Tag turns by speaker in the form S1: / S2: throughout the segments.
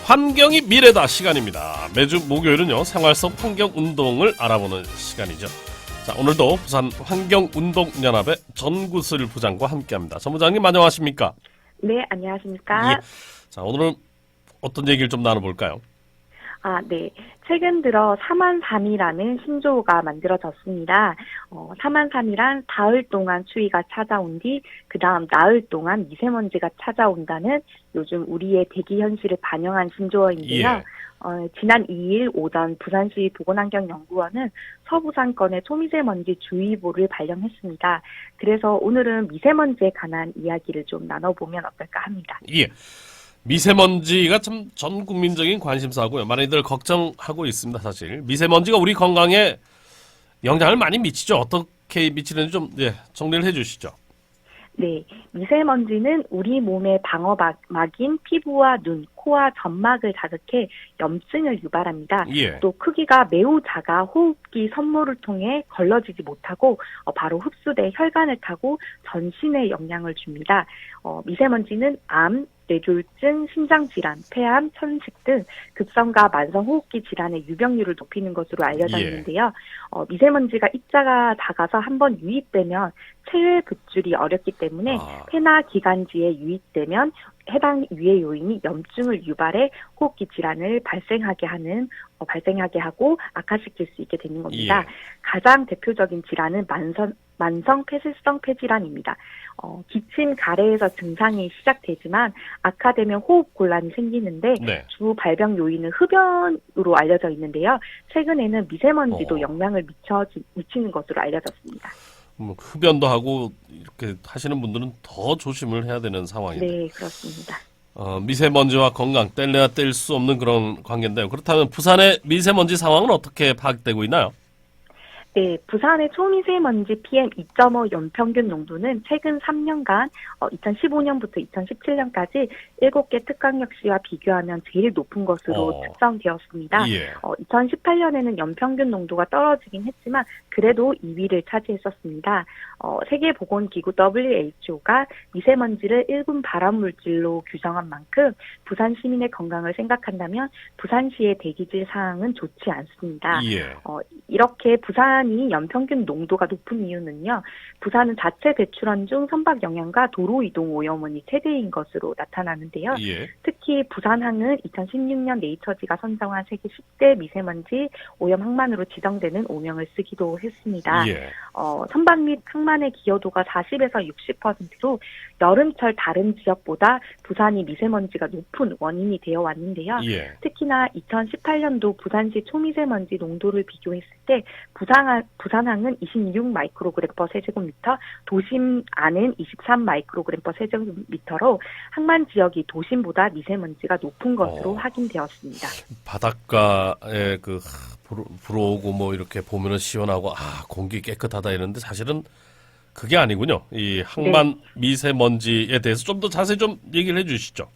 S1: 환경이 미래다 시간입니다. 매주 목요일은요, 생활 속 환경 운동을 알아보는 시간이죠. 자, 오늘도 부산 환경운동연합의 전구슬 부장과 함께합니다. 전 부장님 안녕하십니까?
S2: 네, 안녕하십니까?
S1: 예. 자, 오늘은 어떤 얘기를 좀 나눠볼까요?
S2: 네. 최근 들어 3만3이라는 신조어가 만들어졌습니다. 3만3이란 사흘 동안 추위가 찾아온 뒤 그 다음 나흘 동안 미세먼지가 찾아온다는 요즘 우리의 대기 현실을 반영한 신조어인데요.
S1: 예.
S2: 지난 2일 오전 부산시 보건환경연구원은 서부산권에 초미세먼지 주의보를 발령했습니다. 그래서 오늘은 미세먼지에 관한 이야기를 좀 나눠보면 어떨까 합니다.
S1: 예. 미세먼지가 참 전 국민적인 관심사고요. 많이들 걱정하고 있습니다, 사실. 미세먼지가 우리 건강에 영향을 많이 미치죠. 어떻게 미치는지 좀, 정리를 해 주시죠.
S2: 네, 미세먼지는 우리 몸의 방어막인 피부와 눈, 코와 점막을 자극해 염증을 유발합니다.
S1: 예.
S2: 또 크기가 매우 작아 호흡기 섬모를 통해 걸러지지 못하고 바로 흡수돼 혈관을 타고 전신에 영향을 줍니다. 미세먼지는 암, 뇌졸중, 심장질환, 폐암, 천식 등 급성과 만성호흡기 질환의 유병률을 높이는 것으로 알려져 있는데요. 미세먼지가 입자가 작아서 한번 유입되면 체외 분출이 어렵기 때문에 폐나 기관지에 유입되면 해당 유해 요인이 염증을 유발해 호흡기 질환을 발생하게 하고 악화시킬 수 있게 되는 겁니다.
S1: 예.
S2: 가장 대표적인 질환은 만성 폐쇄성 폐질환입니다. 기침, 가래에서 증상이 시작되지만 악화되면 호흡 곤란이 생기는데 주 발병 요인은 흡연으로 알려져 있는데요. 최근에는 미세먼지도 영향을 미치는 것으로 알려졌습니다.
S1: 흡연도 하고 이렇게 하시는 분들은 더 조심을 해야 되는 상황인데.
S2: 네, 그렇습니다.
S1: 미세먼지와 건강 뗄래야 뗄 수 없는 그런 관계인데요. 그렇다면 부산의 미세먼지 상황은 어떻게 파악되고 있나요?
S2: 네, 부산의 초미세먼지 PM 2.5 연평균 농도는 최근 3년간 2015년부터 2017년까지 7개 특강역시와 비교하면 제일 높은 것으로 측정되었습니다.
S1: 예.
S2: 2018년에는 연평균 농도가 떨어지긴 했지만 그래도 2위를 차지했었습니다. 세계보건기구 WHO가 미세먼지를 1군 발암물질로 규정한 만큼 부산 시민의 건강을 생각한다면 부산시의 대기질 상황은 좋지 않습니다.
S1: 예.
S2: 이렇게 부산이 연평균 농도가 높은 이유는요. 부산은 자체 배출원 중 선박 영향과 도로 이동 오염원이 최대인 것으로 나타나는데요.
S1: 예.
S2: 특히 부산항은 2016년 네이처지가 선정한 세계 10대 미세먼지 오염 항만으로 지정되는 오명을 쓰기도 했습니다.
S1: 예.
S2: 선박 및 항만의 기여도가 40에서 60%로 여름철 다른 지역보다 부산이 미세먼지가 높은 원인이 되어 왔는데요.
S1: 예.
S2: 특히나 2018년도 부산시 초미세먼지 농도를 비교했을 때 부산항은 26 마이크로그램 per 세제곱미터, 도심 안은 23 마이크로그램 per 세제곱미터로 항만 지역이 도심보다 미세먼지가 높은 것으로 확인되었습니다.
S1: 바닷가에 불어오고 뭐 이렇게 보면은 시원하고 공기 깨끗하다 이러는데 사실은 그게 아니군요. 이 항만 미세먼지에 대해서 좀 더 자세히 좀 얘기를 해주시죠.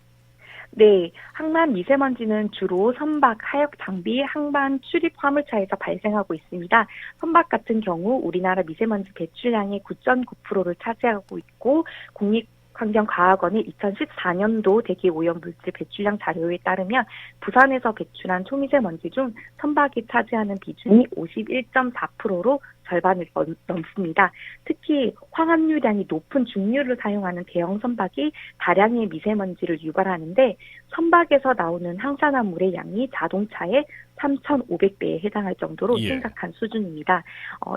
S2: 네, 항만 미세먼지는 주로 선박, 하역 장비, 항만 출입 화물차에서 발생하고 있습니다. 선박 같은 경우 우리나라 미세먼지 배출량의 9.9%를 차지하고 있고 국립환경과학원의 2014년도 대기오염 물질 배출량 자료에 따르면 부산에서 배출한 초미세먼지 중 선박이 차지하는 비중이 51.4%로 절반을 넘습니다. 특히 황합류량이 높은 중류를 사용하는 대형 선박이 다량의 미세먼지를 유발하는데 선박에서 나오는 항산화물의 양이 자동차의 3,500배에 해당할 정도로 심각한 수준입니다.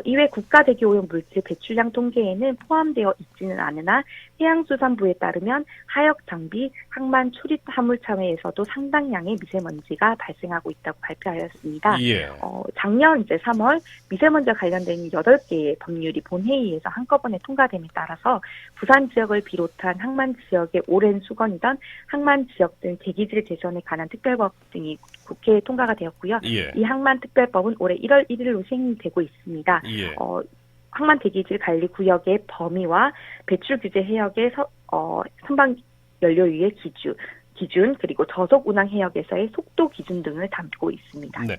S2: 이외 국가대기오염 물질 배출량 통계에는 포함되어 있지는 않으나 해양수산부에 따르면 하역 장비, 항만 출입 화물차에서도 상당량의 미세먼지가 발생하고 있다고 발표하였습니다. 작년 3월 미세먼지와 관련된 8개의 법률이 본회의에서 한꺼번에 통과됨에 따라서 부산 지역을 비롯한 항만 지역의 오랜 수건이던 항만 지역 등 대기질 개선에 관한 특별법 등이 국회에 통과가 되었고요. 이 항만 특별법은 올해 1월 1일로 시행되고 있습니다. 항만 대기질 관리 구역의 범위와 배출 규제 해역의 선박 연료유의 기준 그리고 저속 운항 해역에서의 속도 기준 등을 담고 있습니다.
S1: 네.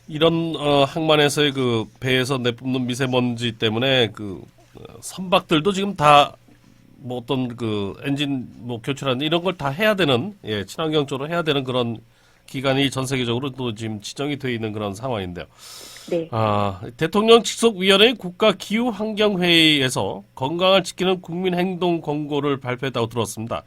S1: 이런 항만에서의 배에서 내뿜는 미세먼지 때문에 선박들도 지금 다 어떤 엔진 교체라는 이런 걸 다 해야 되는 친환경적으로 해야 되는 그런 기간이 전 세계적으로 또 지금 지정이 되어 있는 그런 상황인데요.
S2: 네.
S1: 대통령 직속위원회 국가기후환경회의에서 건강을 지키는 국민행동 권고를 발표했다고 들었습니다.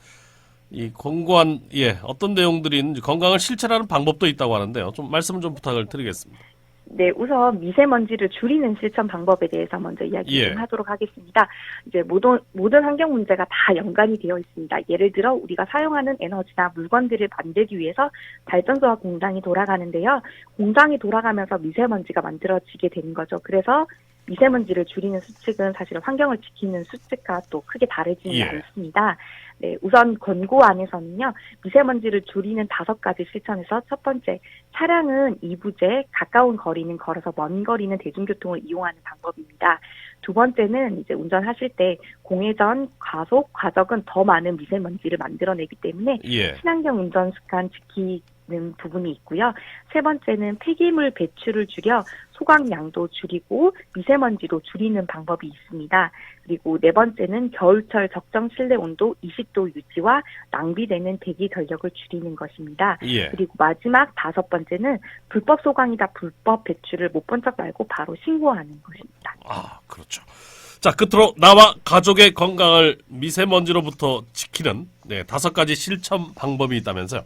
S1: 이 권고안 어떤 내용들이 있는지 건강을 실천하는 방법도 있다고 하는데요. 좀 말씀 좀 부탁을 드리겠습니다.
S2: 네, 우선 미세먼지를 줄이는 실천 방법에 대해서 먼저 이야기 좀 하도록 하겠습니다. 이제 모든 환경 문제가 다 연관이 되어 있습니다. 예를 들어 우리가 사용하는 에너지나 물건들을 만들기 위해서 발전소와 공장이 돌아가는데요. 공장이 돌아가면서 미세먼지가 만들어지게 되는 거죠. 그래서 미세먼지를 줄이는 수칙은 사실 환경을 지키는 수칙과 또 크게 다르지는 않습니다. 네, 우선 권고안에서는요, 미세먼지를 줄이는 5가지 실천에서 첫 번째, 차량은 이부제, 가까운 거리는 걸어서 먼 거리는 대중교통을 이용하는 방법입니다. 두 번째는 이제 운전하실 때 공회전, 과속, 과적은 더 많은 미세먼지를 만들어내기 때문에 친환경 운전 습관 지키는 부분이 있고요. 세 번째는 폐기물 배출을 줄여 소각량도 줄이고 미세먼지도 줄이는 방법이 있습니다. 그리고 네 번째는 겨울철 적정 실내 온도 20도 유지와 낭비되는 대기 전력을 줄이는 것입니다. 그리고 마지막 5번째는 불법 소각이다 불법 배출을 못 본 척 말고 바로 신고하는 것입니다.
S1: 그렇죠. 자, 끝으로 나와 가족의 건강을 미세먼지로부터 지키는 5가지 실천 방법이 있다면서요?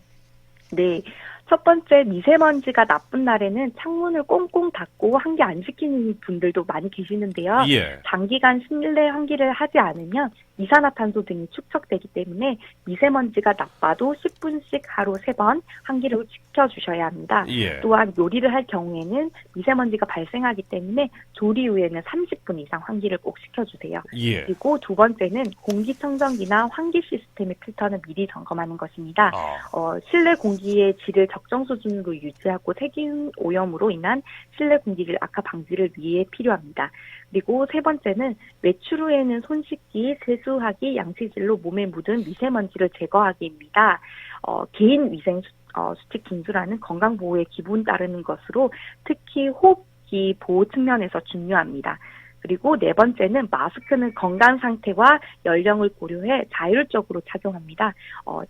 S2: 네. 첫 번째, 미세먼지가 나쁜 날에는 창문을 꽁꽁 닫고 환기 안 시키는 분들도 많이 계시는데요. 장기간 실내 환기를 하지 않으면 이산화탄소 등이 축적되기 때문에 미세먼지가 나빠도 10분씩 하루 3번 환기를 시켜주셔야 합니다. 또한 요리를 할 경우에는 미세먼지가 발생하기 때문에 조리 후에는 30분 이상 환기를 꼭 시켜주세요. 그리고 두 번째는 공기청정기나 환기 시스템의 필터는 미리 점검하는 것입니다. 실내 공기의 질을 적정 수준으로 유지하고 세균 오염으로 인한 실내 공기질 악화 방지를 위해 필요합니다. 그리고 세 번째는 외출 후에는 손 씻기, 세수하기, 양치질로 몸에 묻은 미세먼지를 제거하기입니다. 개인 위생 수칙 준수라는 건강 보호의 기본 따르는 것으로 특히 호흡기 보호 측면에서 중요합니다. 그리고 네 번째는 마스크는 건강 상태와 연령을 고려해 자율적으로 착용합니다.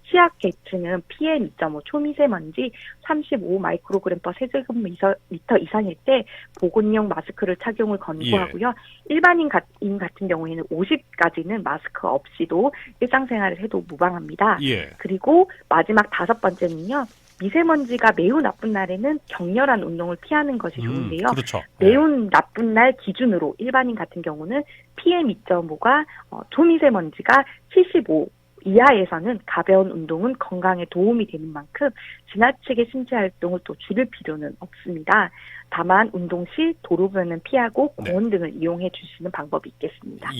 S2: 취약계층은 PM2.5 초미세먼지 35 마이크로그램 per 세제곱미터 이상일 때 보건용 마스크를 착용을 권고하고요. 일반인 같은 경우에는 50까지는 마스크 없이도 일상생활을 해도 무방합니다. 그리고 마지막 5번째는요. 미세먼지가 매우 나쁜 날에는 격렬한 운동을 피하는 것이 좋은데요.
S1: 그렇죠.
S2: 매우 나쁜 날 기준으로 일반인 같은 경우는 PM2.5가 초미세먼지가 75 이하에서는 가벼운 운동은 건강에 도움이 되는 만큼 지나치게 신체 활동을 또 줄일 필요는 없습니다. 다만 운동 시 도로변은 피하고 공원 등을 이용해 주시는 방법이 있겠습니다.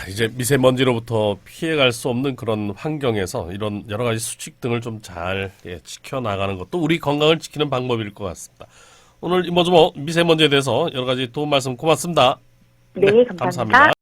S1: 이제 미세먼지로부터 피해갈 수 없는 그런 환경에서 이런 여러 가지 수칙 등을 좀 잘 지켜나가는 것도 우리 건강을 지키는 방법일 것 같습니다. 오늘 미세먼지에 대해서 여러 가지 도움 말씀 고맙습니다.
S2: 네, 감사합니다.